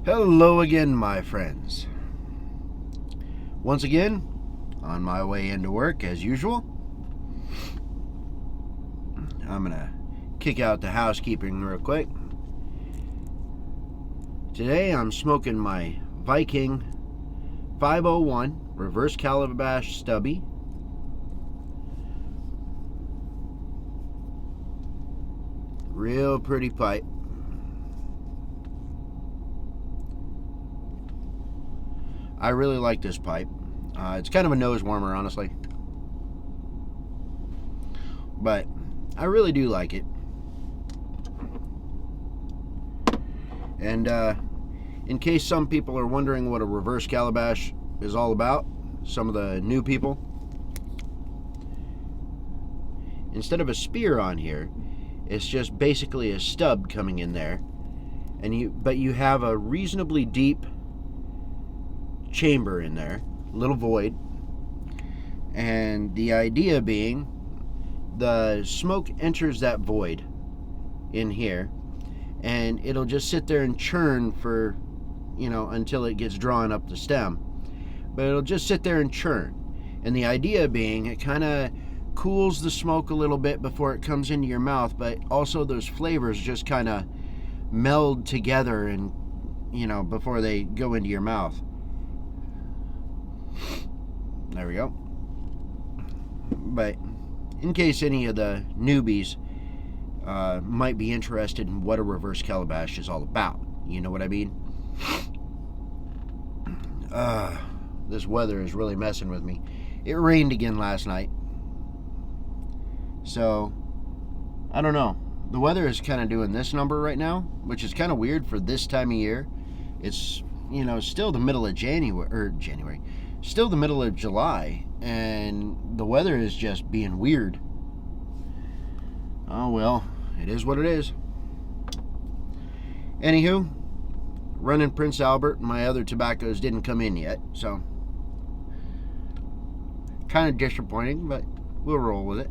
Hello again, my friends. Once again, on my way into work as usual. I'm gonna kick out the housekeeping real quick. Today I'm smoking my Viking 501 reverse calabash stubby. Real pretty pipe. I really like this pipe. It's kind of a nose warmer, honestly. But I really do like it. And in case some people are wondering what a reverse calabash is all about, some of the new people, instead of a spear on here, it's just basically a stub coming in there, but you have a reasonably deep chamber in there, little void, and the idea being the smoke enters that void in here, and it'll just sit there and churn for, until it gets drawn up the stem. But it'll just sit there and churn, and the idea being it kind of cools the smoke a little bit before it comes into your mouth, but also those flavors just kind of meld together and before they go into your mouth. There we go. But in case any of the newbies might be interested in what a reverse calabash is all about, you know what I mean? This weather is really messing with me. It rained again last night. So, I don't know. The weather is kind of doing this number right now, which is kind of weird for this time of year. It's, still the middle of January. Still the middle of July, and the weather is just being weird. Oh well, it is what it is. Anywho, running Prince Albert, my other tobaccos didn't come in yet, so kind of disappointing, but we'll roll with it.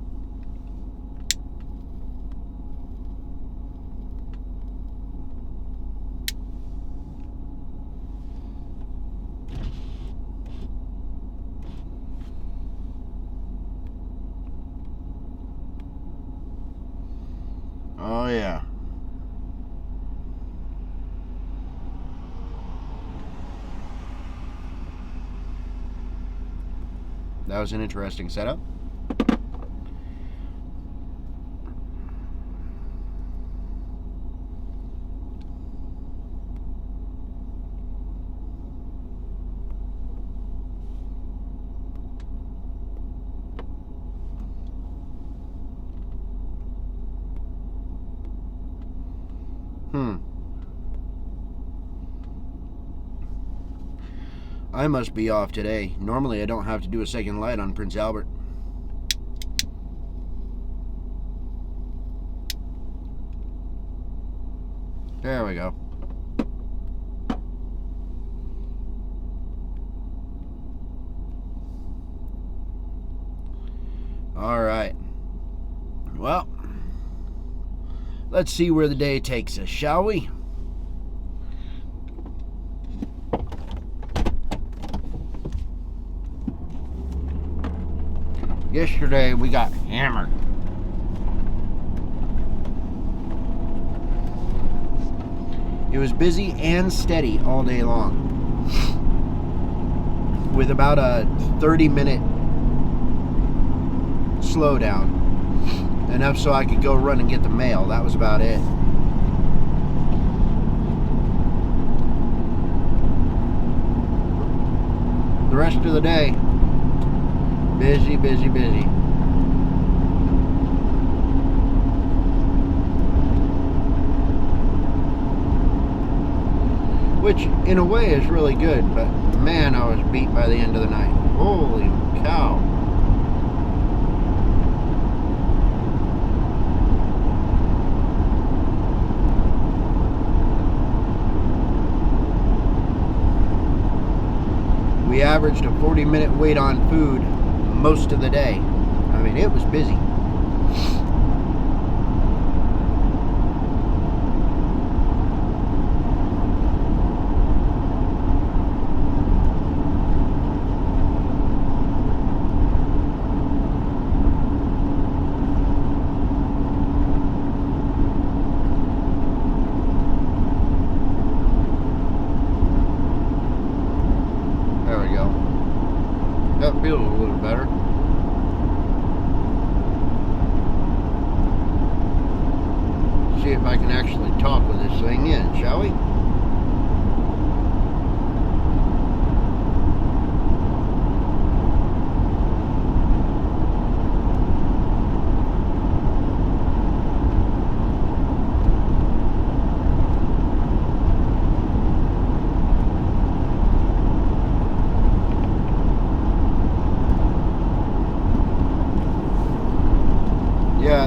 Oh yeah. That was an interesting setup. I must be off today. Normally I don't have to do a second light on Prince Albert. There we go. All right. Well, let's see where the day takes us, shall we? Yesterday we got hammered. It was busy and steady all day long, with about a 30-minute slowdown, enough so I could go run and get the mail. That was about it. The rest of the day, busy, busy, busy. Which, in a way, is really good, but man, I was beat by the end of the night. Holy cow. We averaged a 40-minute wait on food most of the day. I mean, it was busy. better? See if I can actually talk with this thing in, shall we? Yeah.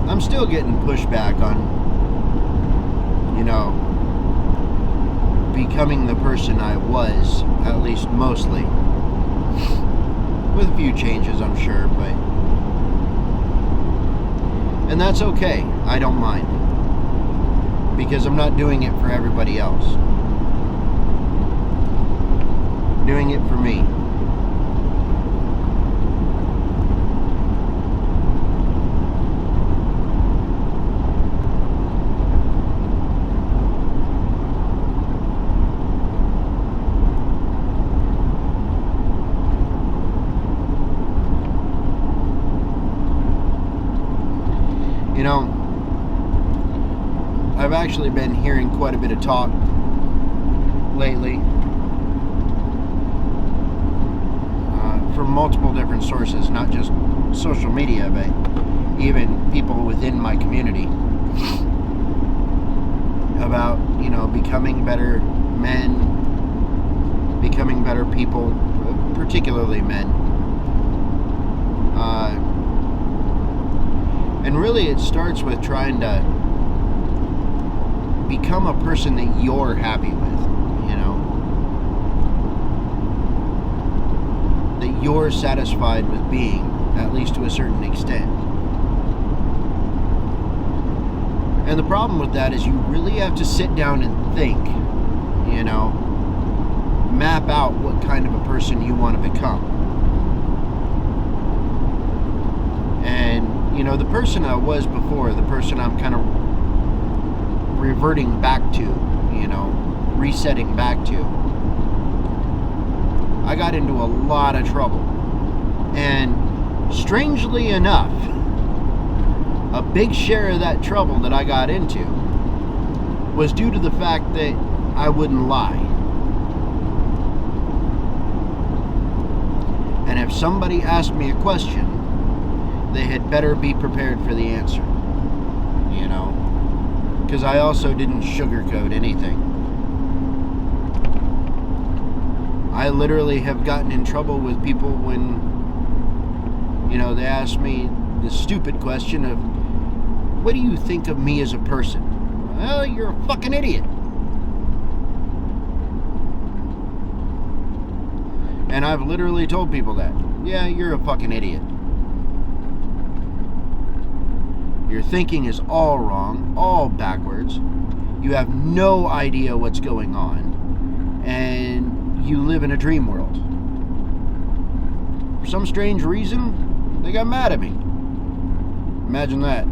I'm still getting pushback on, becoming the person I was, at least mostly. With a few changes, I'm sure, but... And that's okay. I don't mind. Because I'm not doing it for everybody else. I'm doing it for me. I've actually been hearing quite a bit of talk lately from multiple different sources, not just social media, but even people within my community, about, becoming better men, becoming better people, particularly men. And really it starts with trying to become a person that you're happy with, that you're satisfied with being, at least to a certain extent. And the problem with that is you really have to sit down and think, map out what kind of a person you want to become. And, the person I was before, the person I'm kind of reverting back to, resetting back to, I got into a lot of trouble. And strangely enough, a big share of that trouble that I got into was due to the fact that I wouldn't lie. And if somebody asked me a question, they had better be prepared for the answer. Because I also didn't sugarcoat anything. I literally have gotten in trouble with people when, they ask me the stupid question of, what do you think of me as a person? Well, you're a fucking idiot. And I've literally told people that. Yeah, you're a fucking idiot. Your thinking is all wrong, all backwards. You have no idea what's going on. And you live in a dream world. For some strange reason, they got mad at me. Imagine that.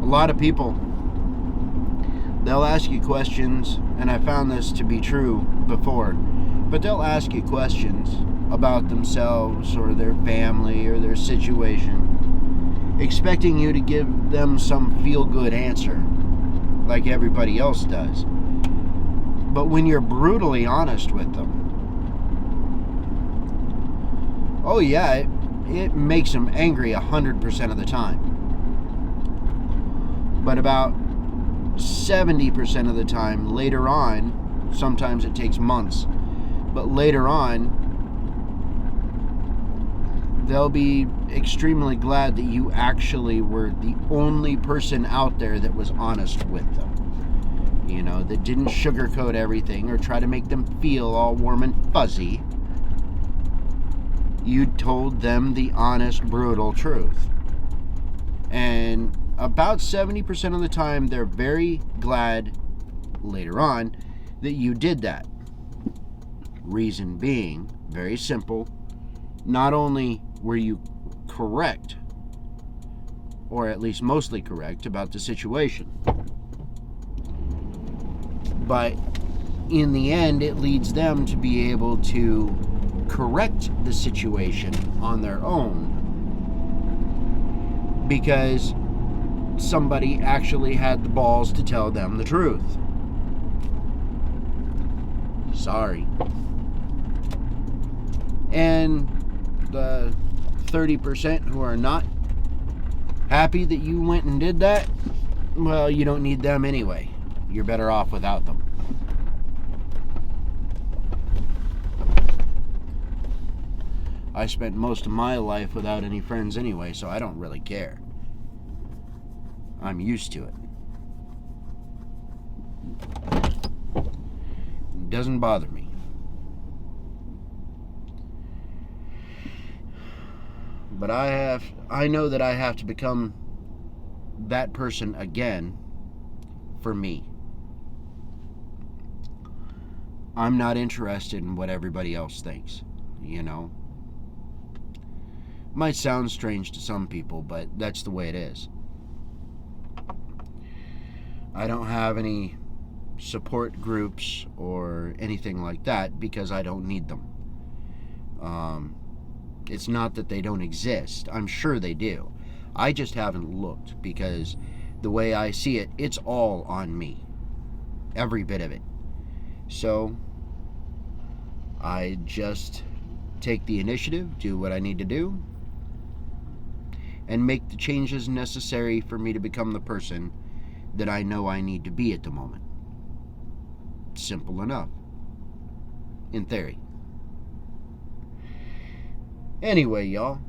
A lot of people, they'll ask you questions, and I found this to be true before, but they'll ask you questions about themselves or their family or their situation, expecting you to give them some feel-good answer, like everybody else does. But when you're brutally honest with them, oh yeah, it makes them angry 100% of the time. But about 70% of the time, later on, sometimes it takes months, but later on, they'll be extremely glad that you actually were the only person out there that was honest with them. That didn't sugarcoat everything or try to make them feel all warm and fuzzy. You told them the honest, brutal truth. And about 70% of the time, they're very glad later on that you did that. Reason being, very simple, not only were you correct, or at least mostly correct, about the situation, but in the end, it leads them to be able to correct the situation on their own because somebody actually had the balls to tell them the truth. Sorry. And the 30% who are not happy that you went and did that, well, you don't need them anyway. You're better off without them. I spent most of my life without any friends anyway, so I don't really care. I'm used to it. It doesn't bother me. But I know that I have to become that person again for me. I'm not interested in what everybody else thinks, Might sound strange to some people, but that's the way it is. I don't have any support groups or anything like that because I don't need them. It's not that they don't exist. I'm sure they do. I just haven't looked because the way I see it, it's all on me. Every bit of it. So I just take the initiative, do what I need to do, and make the changes necessary for me to become the person that I know I need to be at the moment. Simple enough. In theory. Anyway, y'all,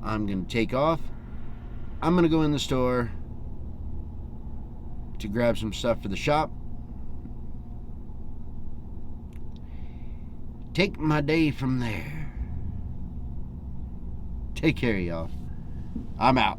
I'm going to take off. I'm going to go in the store to grab some stuff for the shop. Take my day from there. Take care, y'all. I'm out.